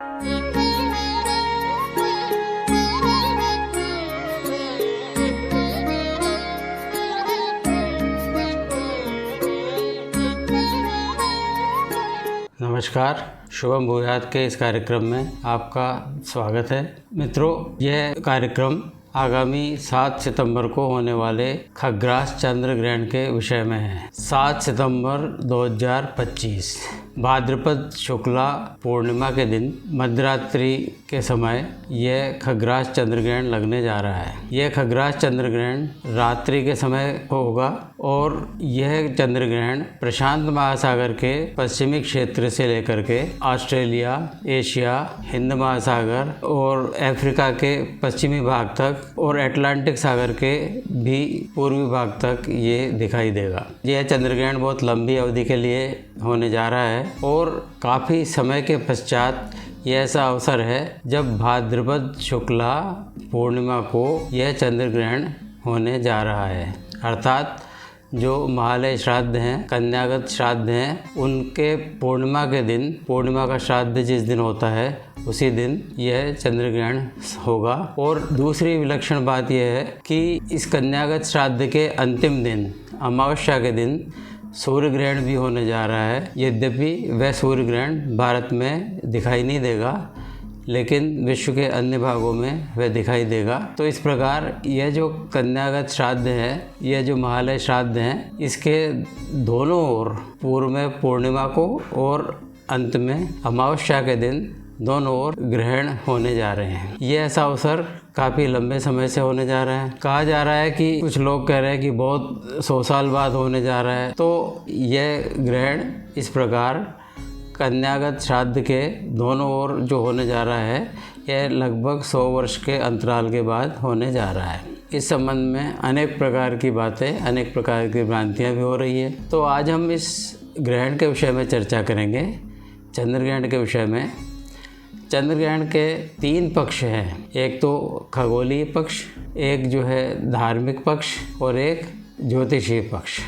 नमस्कार, शुभम भूयात के इस कार्यक्रम में आपका स्वागत है। मित्रों, यह कार्यक्रम आगामी 7 सितंबर को होने वाले खग्रास चंद्र ग्रहण के विषय में है। 7 सितंबर 2025 भाद्रपद शुक्ला पूर्णिमा के दिन मध्यरात्रि के समय यह खग्रास चंद्र ग्रहण लगने जा रहा है। यह खग्रास चंद्र ग्रहण रात्रि के समय होगा और यह चंद्र ग्रहण प्रशांत महासागर के पश्चिमी क्षेत्र से लेकर के ऑस्ट्रेलिया, एशिया, हिंद महासागर और अफ्रीका के पश्चिमी भाग तक और अटलांटिक सागर के भी पूर्वी भाग तक ये दिखाई देगा। यह चंद्र ग्रहण बहुत लंबी अवधि के लिए होने जा रहा है और काफ़ी समय के पश्चात यह ऐसा अवसर है जब भाद्रपद शुक्ला पूर्णिमा को यह चंद्र ग्रहण होने जा रहा है। अर्थात जो महालय श्राद्ध हैं, कन्यागत श्राद्ध हैं, उनके पूर्णिमा के दिन, पूर्णिमा का श्राद्ध जिस दिन होता है उसी दिन यह चंद्र ग्रहण होगा। और दूसरी विलक्षण बात यह है कि इस कन्यागत श्राद्ध के अंतिम दिन, अमावस्या के दिन, सूर्य ग्रहण भी होने जा रहा है। यद्यपि वह सूर्य ग्रहण भारत में दिखाई नहीं देगा, लेकिन विश्व के अन्य भागों में वह दिखाई देगा। तो इस प्रकार यह जो कन्यागत श्राद्ध है, यह जो महालय श्राद्ध हैं, इसके दोनों ओर, पूर्व में पूर्णिमा को और अंत में अमावस्या के दिन दोनों ओर ग्रहण होने जा रहे हैं। यह ऐसा अवसर काफ़ी लंबे समय से होने जा रहा है। कहा जा रहा है कि कुछ लोग कह रहे हैं कि बहुत 100 साल बाद होने जा रहा है। तो यह ग्रहण इस प्रकार कन्यागत श्राद्ध के दोनों ओर जो होने जा रहा है, यह लगभग 100 वर्ष के अंतराल के बाद होने जा रहा है। इस संबंध में अनेक प्रकार की बातें, अनेक प्रकार की भ्रांतियाँ भी हो रही है। तो आज हम इस ग्रहण के विषय में चर्चा करेंगे, चंद्र ग्रहण के विषय में। चंद्र ग्रहण के 3 पक्ष हैं। एक तो खगोलीय पक्ष, एक जो है धार्मिक पक्ष और एक ज्योतिषीय पक्ष।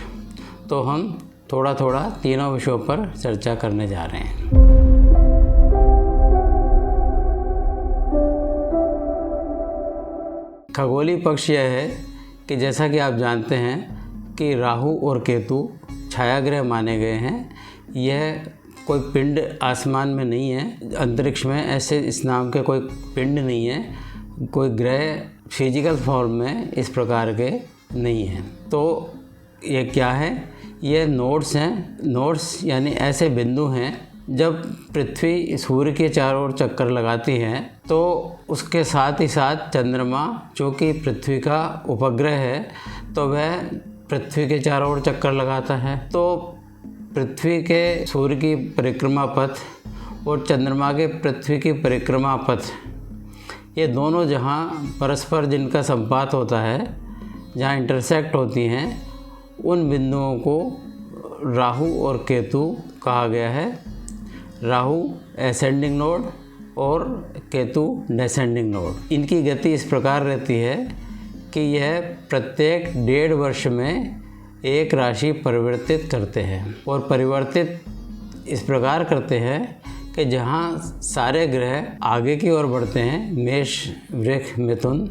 तो हम थोड़ा थोड़ा तीनों विषयों पर चर्चा करने जा रहे हैं। खगोलीय पक्ष यह है कि जैसा कि आप जानते हैं कि राहु और केतु छायाग्रह माने गए हैं। यह कोई पिंड आसमान में नहीं है, अंतरिक्ष में ऐसे इस नाम के कोई पिंड नहीं है, कोई ग्रह फिजिकल फॉर्म में इस प्रकार के नहीं हैं। तो ये क्या है? ये नोड्स हैं। नोड्स यानी ऐसे बिंदु हैं, जब पृथ्वी सूर्य के चारों ओर चक्कर लगाती है तो उसके साथ ही साथ चंद्रमा, जो कि पृथ्वी का उपग्रह है, तो वह पृथ्वी के चारों ओर चक्कर लगाता है। तो पृथ्वी के सूर्य की परिक्रमा पथ और चंद्रमा के पृथ्वी की परिक्रमा पथ, ये दोनों जहाँ परस्पर जिनका संपात होता है, जहाँ इंटरसेक्ट होती हैं, उन बिंदुओं को राहु और केतु कहा गया है। राहु एसेंडिंग नोड और केतु डिसेंडिंग नोड। इनकी गति इस प्रकार रहती है कि यह प्रत्येक 1.5 वर्ष में एक राशि परिवर्तित करते हैं। और परिवर्तित इस प्रकार करते हैं कि जहाँ सारे ग्रह आगे की ओर बढ़ते हैं, मेष, वृष, मिथुन,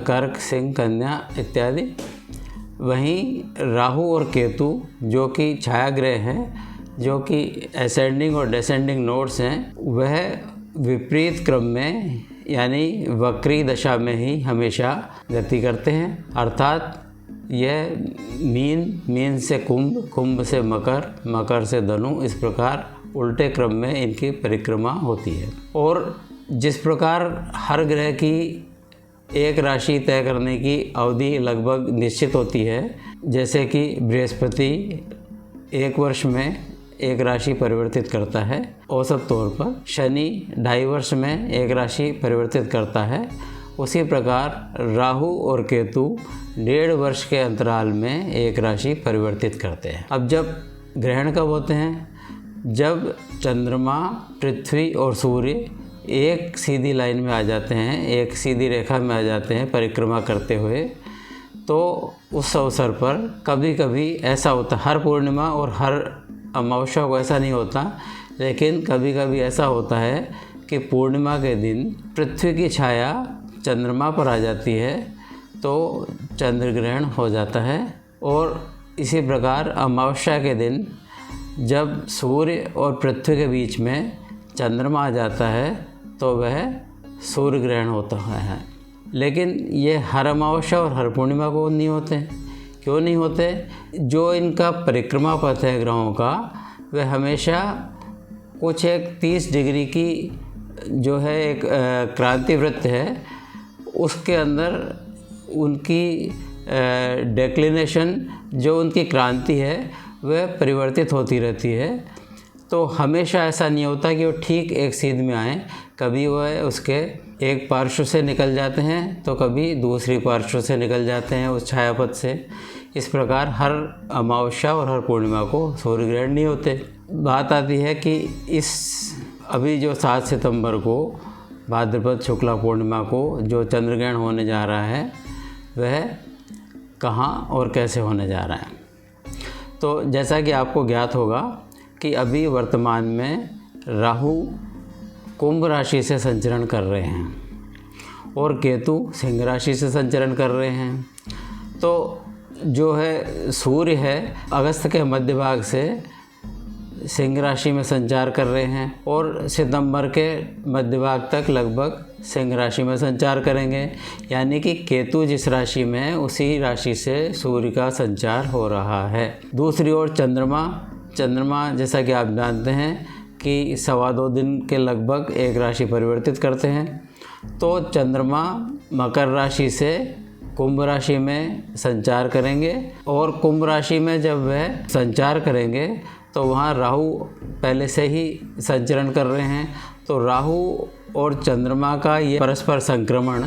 कर्क, सिंह, कन्या इत्यादि, वहीं राहु और केतु जो कि छायाग्रह हैं, जो कि एसेंडिंग और डिसेंडिंग नोड्स हैं, वह विपरीत क्रम में यानी वक्री दशा में ही हमेशा गति करते हैं। अर्थात यह मीन से कुंभ, कुंभ से मकर, मकर से धनु, इस प्रकार उल्टे क्रम में इनकी परिक्रमा होती है। और जिस प्रकार हर ग्रह की एक राशि तय करने की अवधि लगभग निश्चित होती है, जैसे कि बृहस्पति 1 वर्ष में एक राशि परिवर्तित करता है औसत तौर पर, शनि 2.5 वर्ष में एक राशि परिवर्तित करता है, उसी प्रकार राहु और केतु 1.5 वर्ष के अंतराल में एक राशि परिवर्तित करते हैं। अब जब ग्रहण कब होते हैं? जब चंद्रमा, पृथ्वी और सूर्य एक सीधी लाइन में आ जाते हैं, एक सीधी रेखा में आ जाते हैं परिक्रमा करते हुए, तो उस अवसर पर कभी कभी ऐसा होता, हर पूर्णिमा और हर अमावस्या को ऐसा नहीं होता, लेकिन कभी कभी ऐसा होता है कि पूर्णिमा के दिन पृथ्वी की छाया चंद्रमा पर आ जाती है तो चंद्र ग्रहण हो जाता है। और इसी प्रकार अमावस्या के दिन जब सूर्य और पृथ्वी के बीच में चंद्रमा आ जाता है तो वह सूर्य ग्रहण होता है। लेकिन ये हर अमावस्या और हर पूर्णिमा को नहीं होते। क्यों नहीं होते? जो इनका परिक्रमा पथ है ग्रहों का, वह हमेशा कुछ एक 30 डिग्री की जो है एक क्रांति वृत्त है, उसके अंदर उनकी डेक्लिनेशन, जो उनकी क्रांति है, वह परिवर्तित होती रहती है। तो हमेशा ऐसा नहीं होता कि वो ठीक एक सीध में आए। कभी वह उसके एक पार्श्व से निकल जाते हैं तो कभी दूसरी पार्श्व से निकल जाते हैं उस छायापथ से। इस प्रकार हर अमावस्या और हर पूर्णिमा को सूर्य ग्रहण नहीं होते। बात आती है कि इस अभी जो 7 सितंबर को भाद्रपद शुक्ला पूर्णिमा को जो चंद्र ग्रहण होने जा रहा है, वह कहाँ और कैसे होने जा रहा है। तो जैसा कि आपको ज्ञात होगा कि अभी वर्तमान में राहु कुंभ राशि से संचरण कर रहे हैं और केतु सिंह राशि से संचरण कर रहे हैं। तो जो है सूर्य है अगस्त के मध्य भाग से सिंह राशि में संचार कर रहे हैं और सितंबर के मध्य भाग तक लगभग सिंह राशि में संचार करेंगे। यानी कि केतु जिस राशि में है उसी राशि से सूर्य का संचार हो रहा है। दूसरी ओर चंद्रमा जैसा कि आप जानते हैं कि 2.25 दिन के लगभग एक राशि परिवर्तित करते हैं। तो चंद्रमा मकर राशि से कुंभ राशि में संचार करेंगे और कुंभ राशि में जब वह संचार करेंगे तो वहाँ राहु पहले से ही संचरण कर रहे हैं। तो राहु और चंद्रमा का ये परस्पर संक्रमण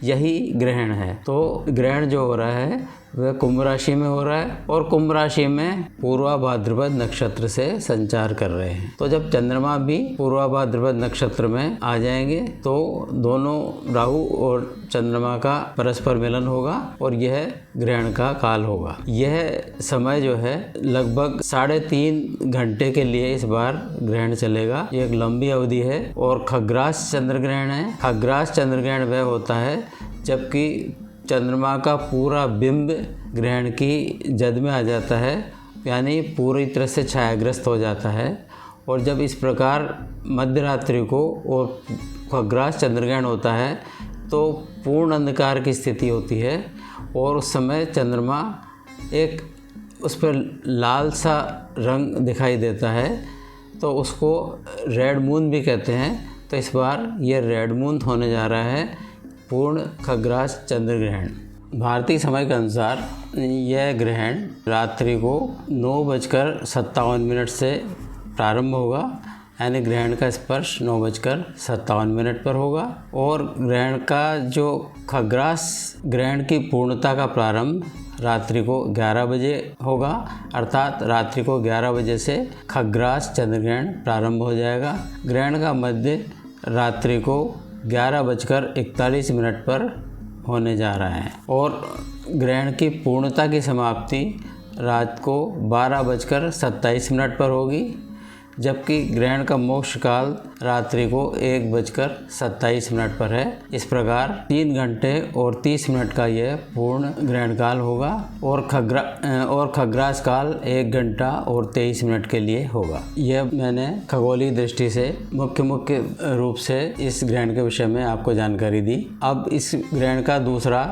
यही ग्रहण है। तो ग्रहण जो हो रहा है वह कुंभ राशि में हो रहा है और कुंभ राशि में पूर्वा भाद्रपद नक्षत्र से संचार कर रहे हैं। तो जब चंद्रमा भी पूर्वा भाद्रपद नक्षत्र में आ जाएंगे तो दोनों राहु और चंद्रमा का परस्पर मिलन होगा और यह ग्रहण का काल होगा। यह समय जो है लगभग 3.5 घंटे के लिए इस बार ग्रहण चलेगा। ये एक लंबी अवधि है और खग्रास चंद्र ग्रहण है। खग्रास चंद्र ग्रहण वह होता है जबकि चंद्रमा का पूरा बिंब ग्रहण की जद में आ जाता है, यानी पूरी तरह से छायाग्रस्त हो जाता है। और जब इस प्रकार मध्य रात्रि को और खग्रास चंद्र ग्रहण होता है तो पूर्ण अंधकार की स्थिति होती है और उस समय चंद्रमा एक उस पर लाल सा रंग दिखाई देता है, तो उसको रेड मून भी कहते हैं। तो इस बार ये रेड मून होने जा रहा है, पूर्ण खग्रास चंद्र ग्रहण। भारतीय समय के अनुसार यह ग्रहण रात्रि को 9:57 से प्रारंभ होगा, यानी ग्रहण का स्पर्श 9:57 पर होगा। और ग्रहण का जो खग्रास ग्रहण की पूर्णता का प्रारंभ रात्रि को 11 बजे होगा, अर्थात रात्रि को 11 बजे से खग्रास चंद्र ग्रहण प्रारंभ हो जाएगा। ग्रहण का मध्य रात्रि को 11:41 पर होने जा रहा है और ग्रहण की पूर्णता की समाप्ति रात को 12:27 पर होगी, जबकि ग्रहण का मोक्ष काल रात्रि को 1:27 पर है। इस प्रकार 3 घंटे और 30 मिनट का यह पूर्ण ग्रहण काल होगा और खग्रास काल 1 घंटा और 23 मिनट के लिए होगा। यह मैंने खगोलीय दृष्टि से मुख्य रूप से इस ग्रहण के विषय में आपको जानकारी दी। अब इस ग्रहण का दूसरा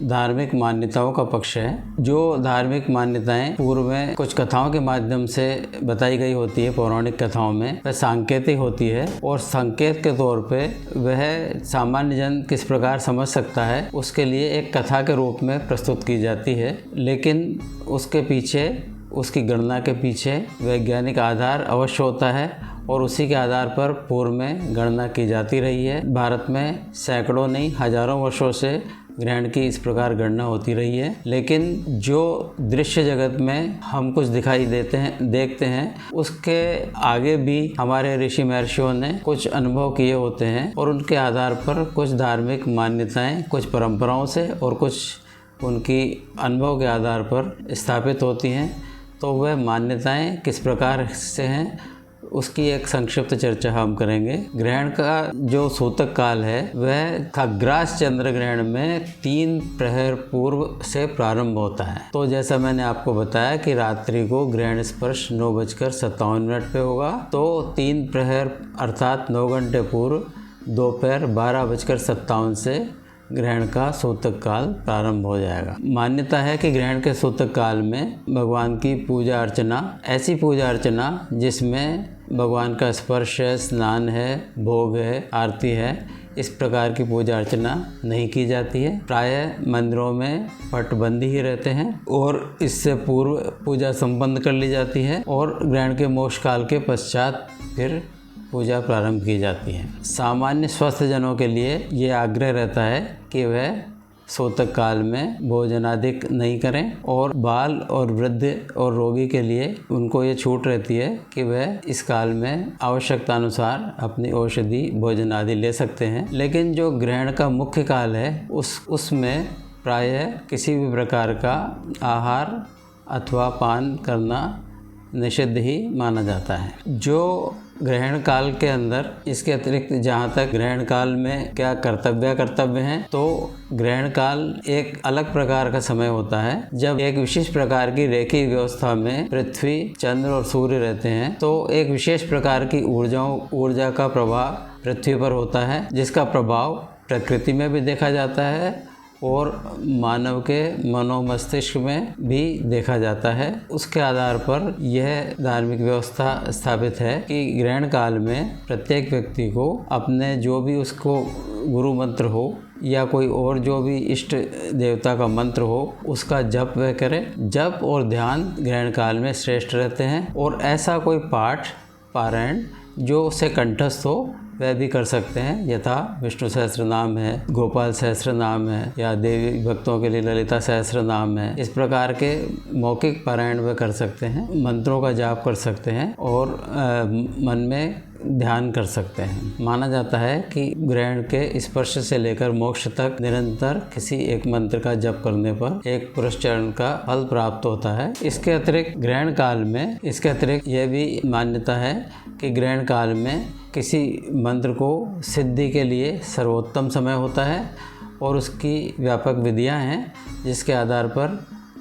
धार्मिक मान्यताओं का पक्ष है। जो धार्मिक मान्यताएं पूर्व में कुछ कथाओं के माध्यम से बताई गई होती है, पौराणिक कथाओं में, वह सांकेतिक होती है और संकेत के तौर पे वह सामान्य जन किस प्रकार समझ सकता है उसके लिए एक कथा के रूप में प्रस्तुत की जाती है। लेकिन उसके पीछे, उसकी गणना के पीछे वैज्ञानिक आधार अवश्य होता है और उसी के आधार पर पूर्व में गणना की जाती रही है। भारत में सैकड़ों नहीं हजारों वर्षों से ग्रहण की इस प्रकार गणना होती रही है। लेकिन जो दृश्य जगत में हम कुछ दिखाई देखते हैं, उसके आगे भी हमारे ऋषि महर्षियों ने कुछ अनुभव किए होते हैं और उनके आधार पर कुछ धार्मिक मान्यताएं कुछ परंपराओं से और कुछ उनकी अनुभव के आधार पर स्थापित होती हैं। तो वह मान्यताएं किस प्रकार से हैं उसकी एक संक्षिप्त चर्चा हम करेंगे। ग्रहण का जो सूतक काल है वह खग्रास चंद्र ग्रहण में 3 प्रहर पूर्व से प्रारंभ होता है। तो जैसा मैंने आपको बताया कि रात्रि को ग्रहण स्पर्श 9:57 पे होगा, तो 3 प्रहर अर्थात 9 घंटे पूर्व दोपहर 12:57 से ग्रहण का सूतक काल प्रारंभ हो जाएगा। मान्यता है कि ग्रहण के सूतक काल में भगवान की पूजा अर्चना, ऐसी पूजा अर्चना जिसमें भगवान का स्पर्श है, स्नान है, भोग है, आरती है, इस प्रकार की पूजा अर्चना नहीं की जाती है। प्रायः मंदिरों में पट बंद ही रहते हैं और इससे पूर्व पूजा संपन्न कर ली जाती है और ग्रहण के मोक्ष काल के पश्चात फिर पूजा प्रारंभ की जाती है। सामान्य स्वस्थ जनों के लिए ये आग्रह रहता है कि वह सूतक काल में भोजनादिक नहीं करें और बाल और वृद्ध और रोगी के लिए उनको ये छूट रहती है कि वह इस काल में आवश्यकता अनुसार अपनी औषधि भोजन आदि ले सकते हैं। लेकिन जो ग्रहण का मुख्य काल है उसमें प्रायः किसी भी प्रकार का आहार अथवा पान करना निषिद्ध ही माना जाता है। जो ग्रहण काल के अंदर इसके अतिरिक्त जहाँ तक ग्रहण काल में क्या कर्तव्य हैं, तो ग्रहण काल एक अलग प्रकार का समय होता है जब एक विशेष प्रकार की रेखीय व्यवस्था में पृथ्वी, चंद्र और सूर्य रहते हैं। तो एक विशेष प्रकार की ऊर्जा का प्रभाव पृथ्वी पर होता है, जिसका प्रभाव प्रकृति में भी देखा जाता है और मानव के मनोमस्तिष्क में भी देखा जाता है। उसके आधार पर यह धार्मिक व्यवस्था स्थापित है कि ग्रहण काल में प्रत्येक व्यक्ति को अपने जो भी उसको गुरु मंत्र हो या कोई और जो भी इष्ट देवता का मंत्र हो उसका जप वह करे। जप और ध्यान ग्रहण काल में श्रेष्ठ रहते हैं और ऐसा कोई पाठ पारायण जो उसे कंठस्थ हो वह भी कर सकते हैं। यथा विष्णु सहस्त्र नाम है, गोपाल सहस्त्र नाम है या देवी भक्तों के लिए ललिता सहस्त्र नाम है। इस प्रकार के मौखिक पारायण वह कर सकते हैं, मंत्रों का जाप कर सकते हैं और मन में ध्यान कर सकते हैं। माना जाता है कि ग्रहण के स्पर्श से लेकर मोक्ष तक निरंतर किसी एक मंत्र का जप करने पर एक पुरस्चरण का फल प्राप्त होता है। इसके अतिरिक्त ग्रहण काल में यह भी मान्यता है कि ग्रहण काल में किसी मंत्र को सिद्धि के लिए सर्वोत्तम समय होता है और उसकी व्यापक विधियां हैं जिसके आधार पर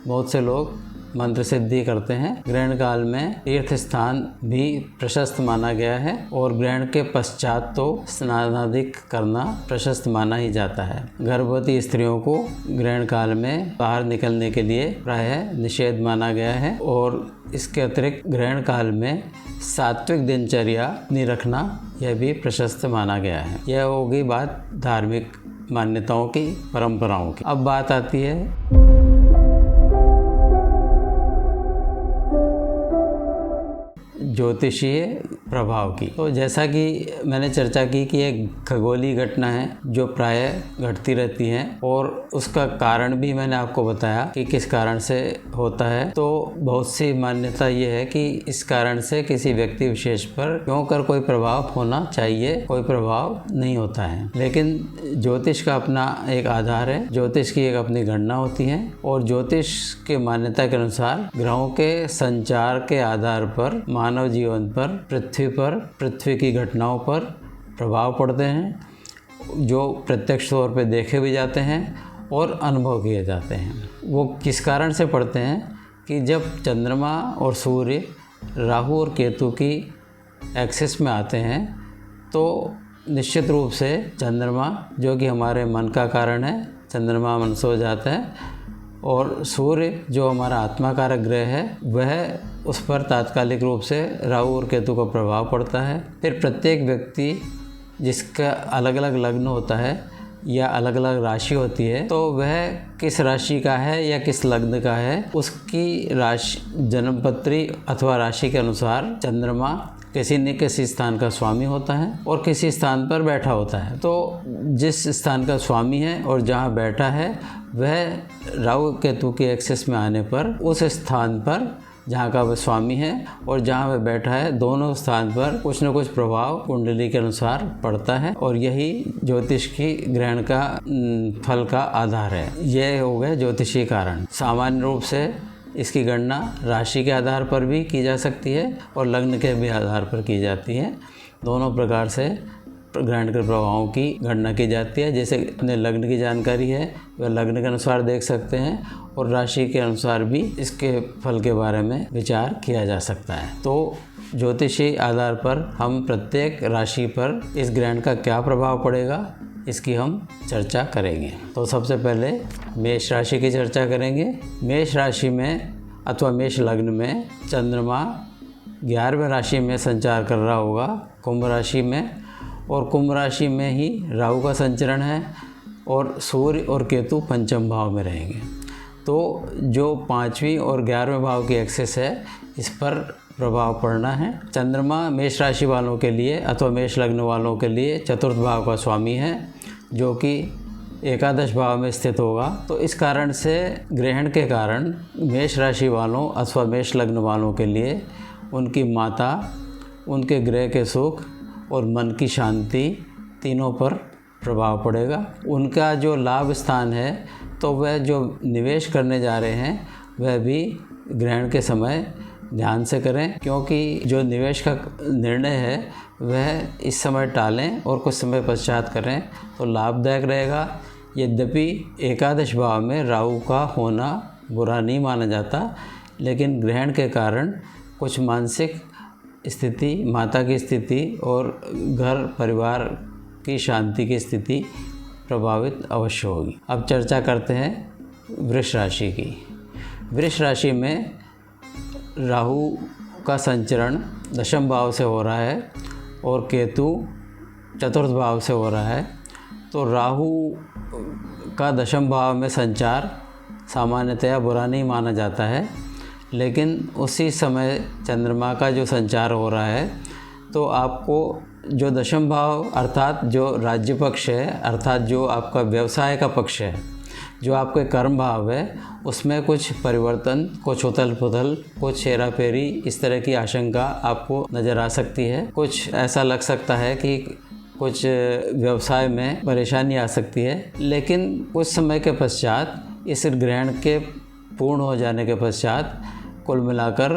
बहुत से लोग मंत्र सिद्धि करते हैं। ग्रहण काल में तीर्थ स्थान भी प्रशस्त माना गया है और ग्रहण के पश्चात तो स्नानादिक करना प्रशस्त माना ही जाता है। गर्भवती स्त्रियों को ग्रहण काल में बाहर निकलने के लिए प्रायः निषेध माना गया है और इसके अतिरिक्त ग्रहण काल में सात्विक दिनचर्या नहीं रखना यह भी प्रशस्त माना गया है। यह होगी बात धार्मिक मान्यताओं की, परंपराओं की। अब बात आती है ज्योतिषीय प्रभाव की। तो जैसा कि मैंने चर्चा की कि एक खगोलीय घटना है जो प्रायः घटती रहती है और उसका कारण भी मैंने आपको बताया कि किस कारण से होता है। तो बहुत सी मान्यता ये है कि इस कारण से किसी व्यक्ति विशेष पर क्यों कर कोई प्रभाव होना चाहिए, कोई प्रभाव नहीं होता है। लेकिन ज्योतिष का अपना एक आधार है, ज्योतिष की एक अपनी गणना होती है और ज्योतिष के मान्यता के अनुसार ग्रहों के संचार के आधार पर मानव जीवन पर, पृथ्वी की घटनाओं पर प्रभाव पड़ते हैं जो प्रत्यक्ष तौर पे देखे भी जाते हैं और अनुभव किए जाते हैं। वो किस कारण से पड़ते हैं कि जब चंद्रमा और सूर्य राहु और केतु की एक्सिस में आते हैं तो निश्चित रूप से चंद्रमा जो कि हमारे मन का कारण है, चंद्रमा मन सो जाता है और सूर्य जो हमारा आत्मा कारक ग्रह है वह उस पर तात्कालिक रूप से राहु और केतु का प्रभाव पड़ता है। फिर प्रत्येक व्यक्ति जिसका अलग अलग लग्न होता है या अलग अलग राशि होती है तो वह किस राशि का है या किस लग्न का है उसकी राशि जन्मपत्री अथवा राशि के अनुसार चंद्रमा किसी न किसी स्थान का स्वामी होता है और किसी स्थान पर बैठा होता है। तो जिस स्थान का स्वामी है और जहाँ बैठा है वह राहु केतु के एक्सिस में आने पर उस स्थान पर जहाँ का वह स्वामी है और जहाँ वह बैठा है दोनों स्थान पर कुछ न कुछ प्रभाव कुंडली के अनुसार पड़ता है और यही ज्योतिष की ग्रहण का फल का आधार है। यह हो गए ज्योतिषीय कारण। सामान्य रूप से इसकी गणना राशि के आधार पर भी की जा सकती है और लग्न के भी आधार पर की जाती है। दोनों प्रकार से ग्रहण के प्रभावों की गणना की जाती है। जैसे अपने लग्न की जानकारी है वह लग्न के अनुसार देख सकते हैं और राशि के अनुसार भी इसके फल के बारे में विचार किया जा सकता है। तो ज्योतिषी आधार पर हम प्रत्येक राशि पर इस ग्रहण का क्या प्रभाव पड़ेगा इसकी हम चर्चा करेंगे। तो सबसे पहले मेष राशि की चर्चा करेंगे। मेष राशि में अथवा मेष लग्न में चंद्रमा 11वें राशि में संचार कर रहा होगा, कुंभ राशि में, और कुंभ राशि में ही राहु का संचरण है और सूर्य और केतु पंचम भाव में रहेंगे। तो जो 5वीं और 11वें भाव की एक्सेस है इस पर प्रभाव पड़ना है। चंद्रमा मेष राशि वालों के लिए अथवा मेष लग्न वालों के लिए चतुर्थ भाव का स्वामी है जो कि एकादश भाव में स्थित होगा। तो इस कारण से ग्रहण के कारण मेष राशि वालों अथवा मेष लग्न वालों के लिए उनकी माता, उनके गृह के सुख और मन की शांति तीनों पर प्रभाव पड़ेगा। उनका जो लाभ स्थान है तो वह जो निवेश करने जा रहे हैं वह भी ग्रहण के समय ध्यान से करें, क्योंकि जो निवेश का निर्णय है वह इस समय टालें और कुछ समय पश्चात करें तो लाभदायक रहेगा। यद्यपि एकादश भाव में राहु का होना बुरा नहीं माना जाता, लेकिन ग्रहण के कारण कुछ मानसिक स्थिति, माता की स्थिति और घर परिवार की शांति की स्थिति प्रभावित अवश्य होगी। अब चर्चा करते हैं वृष राशि की। वृष राशि में राहु का संचरण दशम भाव से हो रहा है और केतु चतुर्थ भाव से हो रहा है। तो राहु का दशम भाव में संचार सामान्यतया बुरा नहीं माना जाता है, लेकिन उसी समय चंद्रमा का जो संचार हो रहा है तो आपको जो दशम भाव अर्थात जो राज्य पक्ष है, अर्थात जो आपका व्यवसाय का पक्ष है, जो आपके कर्म भाव है, उसमें कुछ परिवर्तन, कुछ उथल पुथल, कुछ हेरा फेरी, इस तरह की आशंका आपको नज़र आ सकती है। कुछ ऐसा लग सकता है कि कुछ व्यवसाय में परेशानी आ सकती है, लेकिन कुछ समय के पश्चात इस ग्रहण के पूर्ण हो जाने के पश्चात कुल मिलाकर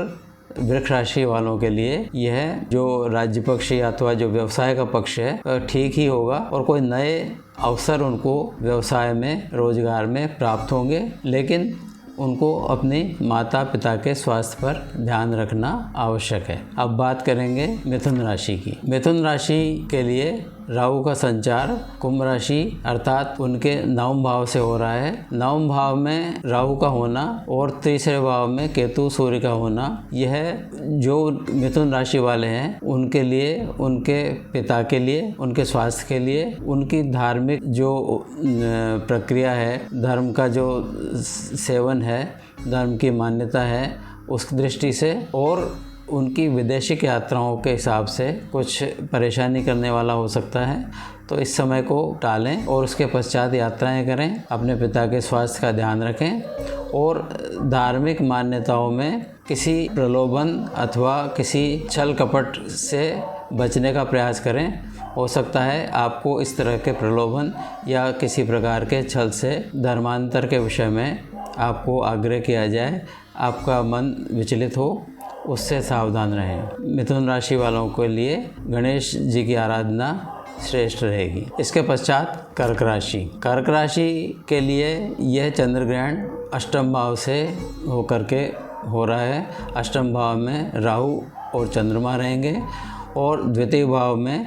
वृष राशि वालों के लिए यह जो राज्य पक्ष या अथवा जो व्यवसाय का पक्ष है ठीक ही होगा और कोई नए अवसर उनको व्यवसाय में, रोजगार में प्राप्त होंगे। लेकिन उनको अपने माता पिता के स्वास्थ्य पर ध्यान रखना आवश्यक है। अब बात करेंगे मिथुन राशि की। मिथुन राशि के लिए राहु का संचार कुंभ राशि अर्थात उनके नवम भाव से हो रहा है। नवम भाव में राहु का होना और तीसरे भाव में केतु सूर्य का होना, यह जो मिथुन राशि वाले हैं उनके लिए, उनके पिता के लिए, उनके स्वास्थ्य के लिए, उनकी धार्मिक जो प्रक्रिया है, धर्म का जो सेवन है, धर्म की मान्यता है, उस दृष्टि से और उनकी विदेशिक यात्राओं के हिसाब से कुछ परेशानी करने वाला हो सकता है। तो इस समय को टालें और उसके पश्चात यात्राएं करें, अपने पिता के स्वास्थ्य का ध्यान रखें और धार्मिक मान्यताओं में किसी प्रलोभन अथवा किसी छल कपट से बचने का प्रयास करें। हो सकता है आपको इस तरह के प्रलोभन या किसी प्रकार के छल से धर्मांतर के विषय में आपको आग्रह किया जाए, आपका मन विचलित हो, उससे सावधान रहें। मिथुन राशि वालों के लिए गणेश जी की आराधना श्रेष्ठ रहेगी। इसके पश्चात कर्क राशि। कर्क राशि के लिए यह चंद्र ग्रहण अष्टम भाव से होकर के हो रहा है। अष्टम भाव में राहु और चंद्रमा रहेंगे और द्वितीय भाव में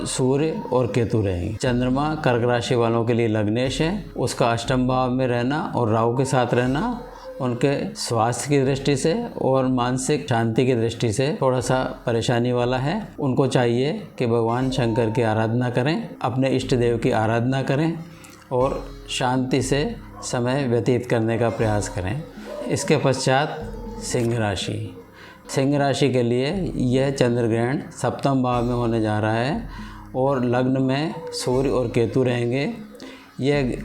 सूर्य और केतु रहेंगे। चंद्रमा कर्क राशि वालों के लिए लग्नेश है, उसका अष्टम भाव में रहना और राहु के साथ रहना उनके स्वास्थ्य की दृष्टि से और मानसिक शांति की दृष्टि से थोड़ा सा परेशानी वाला है। उनको चाहिए कि भगवान शंकर की आराधना करें, अपने इष्ट देव की आराधना करें और शांति से समय व्यतीत करने का प्रयास करें। इसके पश्चात सिंह राशि। सिंह राशि के लिए यह चंद्र ग्रहण सप्तम भाव में होने जा रहा है और लग्न में सूर्य और केतु रहेंगे। यह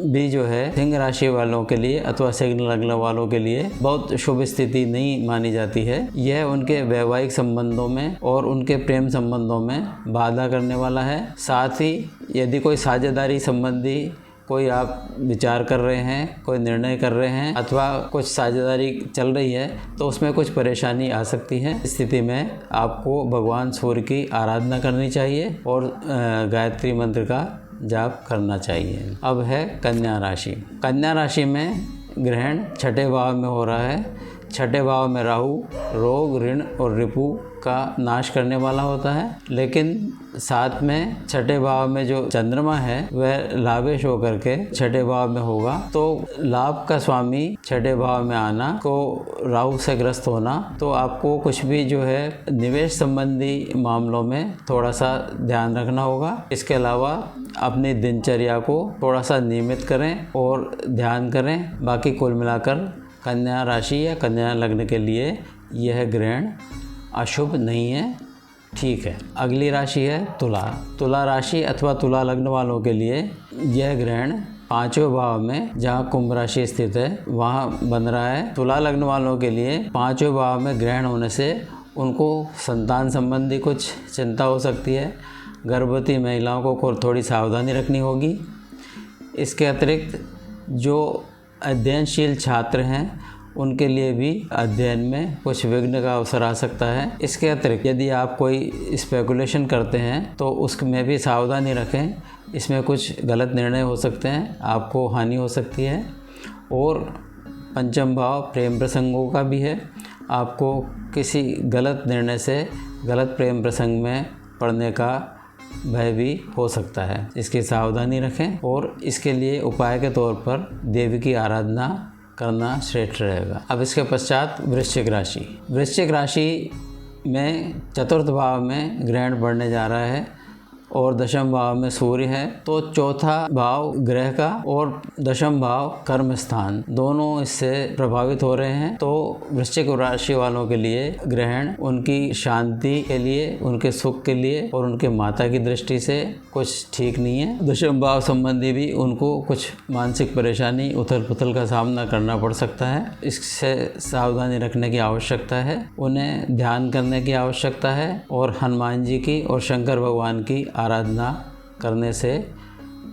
भी जो है सिंह राशि वालों के लिए अथवा सिंह लग्न वालों के लिए बहुत शुभ स्थिति नहीं मानी जाती है। यह उनके वैवाहिक संबंधों में और उनके प्रेम संबंधों में बाधा करने वाला है। साथ ही यदि कोई साझेदारी संबंधी कोई आप विचार कर रहे हैं, कोई निर्णय कर रहे हैं अथवा कुछ साझेदारी चल रही है तो उसमें कुछ परेशानी आ सकती है। इस स्थिति में आपको भगवान सूर्य की आराधना करनी चाहिए और गायत्री मंत्र का जाप करना चाहिए। अब है कन्या राशि। कन्या राशि में ग्रहण छठे भाव में हो रहा है। छठे भाव में राहु रोग, ऋण और रिपु का नाश करने वाला होता है, लेकिन साथ में छठे भाव में जो चंद्रमा है वह लाभेश होकर के छठे भाव में होगा। तो लाभ का स्वामी छठे भाव में आना को राहु से ग्रस्त होना, तो आपको कुछ भी जो है निवेश संबंधी मामलों में थोड़ा सा ध्यान रखना होगा। इसके अलावा अपनी दिनचर्या को थोड़ा सा नियमित करें और ध्यान करें। बाकी कुल मिलाकर कन्या राशि या कन्या लग्न के लिए यह ग्रहण अशुभ नहीं है, ठीक है। अगली राशि है तुला। तुला राशि अथवा तुला लग्न वालों के लिए यह ग्रहण पांचवें भाव में, जहाँ कुंभ राशि स्थित है वहाँ बन रहा है। तुला लग्न वालों के लिए पांचवें भाव में ग्रहण होने से उनको संतान संबंधी कुछ चिंता हो सकती है। गर्भवती महिलाओं को थोड़ी सावधानी रखनी होगी। इसके अतिरिक्त जो अध्ययनशील छात्र हैं उनके लिए भी अध्ययन में कुछ विघ्न का अवसर आ सकता है। इसके अतिरिक्त यदि आप कोई स्पेकुलेशन करते हैं तो उसमें भी सावधानी रखें। इसमें कुछ गलत निर्णय हो सकते हैं, आपको हानि हो सकती है। और पंचम भाव प्रेम प्रसंगों का भी है। आपको किसी गलत निर्णय से गलत प्रेम प्रसंग में पड़ने का भय भी हो सकता है। इसकी सावधानी रखें और इसके लिए उपाय के तौर पर देवी की आराधना करना श्रेष्ठ रहेगा। अब इसके पश्चात वृश्चिक राशि। वृश्चिक राशि में चतुर्थ भाव में ग्रहण बढ़ने जा रहा है और दशम भाव में सूर्य है। तो चौथा भाव ग्रह का और दशम भाव कर्म स्थान दोनों इससे प्रभावित हो रहे हैं। तो वृश्चिक राशि वालों के लिए ग्रहण उनकी शांति के लिए, उनके सुख के लिए और उनके माता की दृष्टि से कुछ ठीक नहीं है। दशम भाव संबंधी भी उनको कुछ मानसिक परेशानी, उथल पुथल का सामना करना पड़ सकता है। इससे सावधानी रखने की आवश्यकता है। उन्हें ध्यान करने की आवश्यकता है और हनुमान जी की और शंकर भगवान की आराधना करने से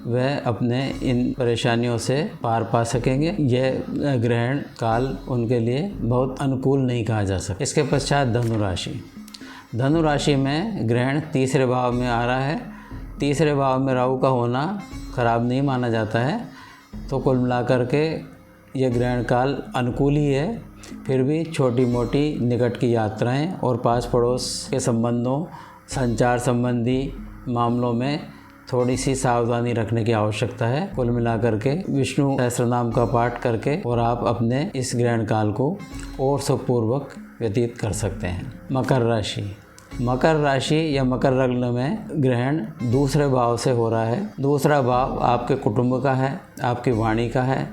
वह अपने इन परेशानियों से पार पा सकेंगे। यह ग्रहण काल उनके लिए बहुत अनुकूल नहीं कहा जा सकता। इसके पश्चात धनु राशि। धनु राशि में ग्रहण तीसरे भाव में आ रहा है। तीसरे भाव में राहु का होना खराब नहीं माना जाता है। तो कुल मिलाकर के यह ग्रहण काल अनुकूल ही है। फिर भी छोटी मोटी निकट की यात्राएं और पास पड़ोस के संबंधों, संचार संबंधी मामलों में थोड़ी सी सावधानी रखने की आवश्यकता है। कुल मिलाकर के विष्णु सहस्त्रनाम का पाठ करके और आप अपने इस ग्रहण काल को और सुखपूर्वक व्यतीत कर सकते हैं। मकर राशि। मकर राशि या मकर लग्न में ग्रहण दूसरे भाव से हो रहा है। दूसरा भाव आपके कुटुंब का है, आपकी वाणी का है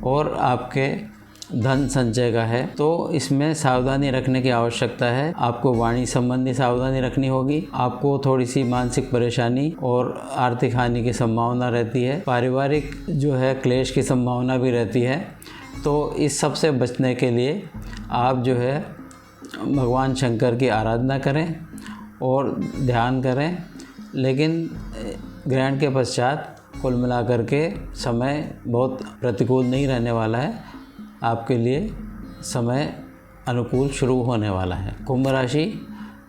और आपके धन संचय का है। तो इसमें सावधानी रखने की आवश्यकता है। आपको वाणी संबंधी सावधानी रखनी होगी। आपको थोड़ी सी मानसिक परेशानी और आर्थिक हानि की संभावना रहती है। पारिवारिक जो है क्लेश की संभावना भी रहती है। तो इस सब से बचने के लिए आप जो है भगवान शंकर की आराधना करें और ध्यान करें। लेकिन ग्रहण के पश्चात कुल मिलाकर के समय बहुत प्रतिकूल नहीं रहने वाला है। आपके लिए समय अनुकूल शुरू होने वाला है। कुंभ राशि।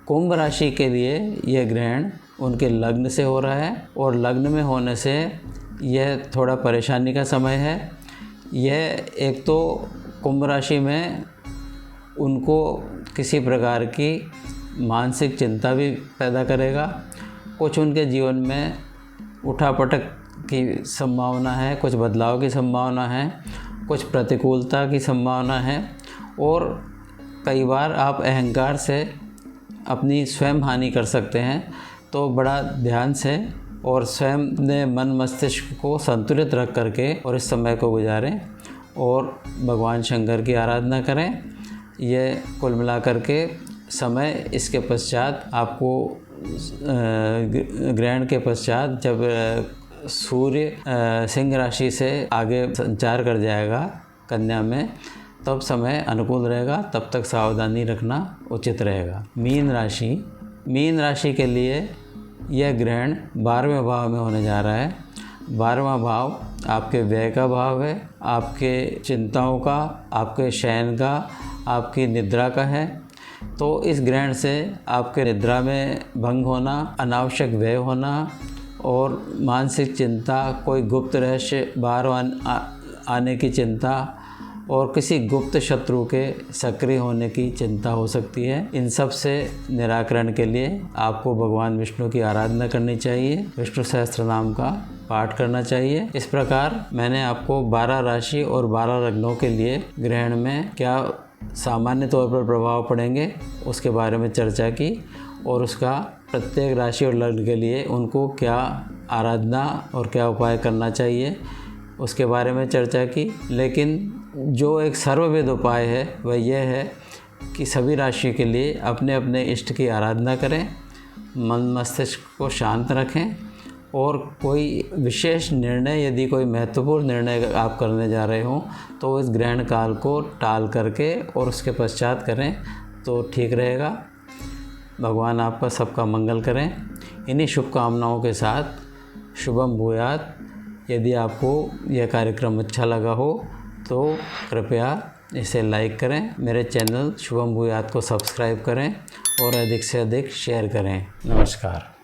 कुंभ राशि के लिए यह ग्रहण उनके लग्न से हो रहा है और लग्न में होने से यह थोड़ा परेशानी का समय है। यह एक तो कुंभ राशि में उनको किसी प्रकार की मानसिक चिंता भी पैदा करेगा। कुछ उनके जीवन में उठापटक की संभावना है, कुछ बदलाव की संभावना है, कुछ प्रतिकूलता की संभावना है और कई बार आप अहंकार से अपनी स्वयं हानि कर सकते हैं। तो बड़ा ध्यान से और स्वयं ने मन मस्तिष्क को संतुलित रख करके और इस समय को गुजारें और भगवान शंकर की आराधना करें। यह कुल मिलाकर के समय इसके पश्चात आपको ग्रहण के पश्चात जब सूर्य सिंह राशि से आगे संचार कर जाएगा कन्या में, तब समय अनुकूल रहेगा। तब तक सावधानी रखना उचित रहेगा। मीन राशि। मीन राशि के लिए यह ग्रहण 12वें भाव में होने जा रहा है। 12वां भाव आपके व्यय का भाव है, आपके चिंताओं का, आपके शयन का, आपकी निद्रा का है। तो इस ग्रहण से आपके निद्रा में भंग होना, अनावश्यक व्यय होना और मानसिक चिंता, कोई गुप्त रहस्य बाहर आने की चिंता और किसी गुप्त शत्रु के सक्रिय होने की चिंता हो सकती है। इन सब से निराकरण के लिए आपको भगवान विष्णु की आराधना करनी चाहिए, विष्णु सहस्त्र नाम का पाठ करना चाहिए। इस प्रकार मैंने आपको 12 राशि और 12 लग्नों के लिए ग्रहण में क्या सामान्य तौर पर प्रभाव पड़ेंगे उसके बारे में चर्चा की और उसका प्रत्येक राशि और लग्न के लिए उनको क्या आराधना और क्या उपाय करना चाहिए उसके बारे में चर्चा की। लेकिन जो एक सर्वविद उपाय है वह यह है कि सभी राशि के लिए अपने अपने इष्ट की आराधना करें, मन मस्तिष्क को शांत रखें और कोई विशेष निर्णय, यदि कोई महत्वपूर्ण निर्णय आप करने जा रहे हो तो इस ग्रहण काल को टाल करके और उसके पश्चात करें तो ठीक रहेगा। भगवान आपका सबका मंगल करें। इन्हीं शुभकामनाओं के साथ शुभम भूयात। यदि आपको यह कार्यक्रम अच्छा लगा हो तो कृपया इसे लाइक करें, मेरे चैनल शुभम भूयात को सब्सक्राइब करें और अधिक से अधिक शेयर करें। नमस्कार।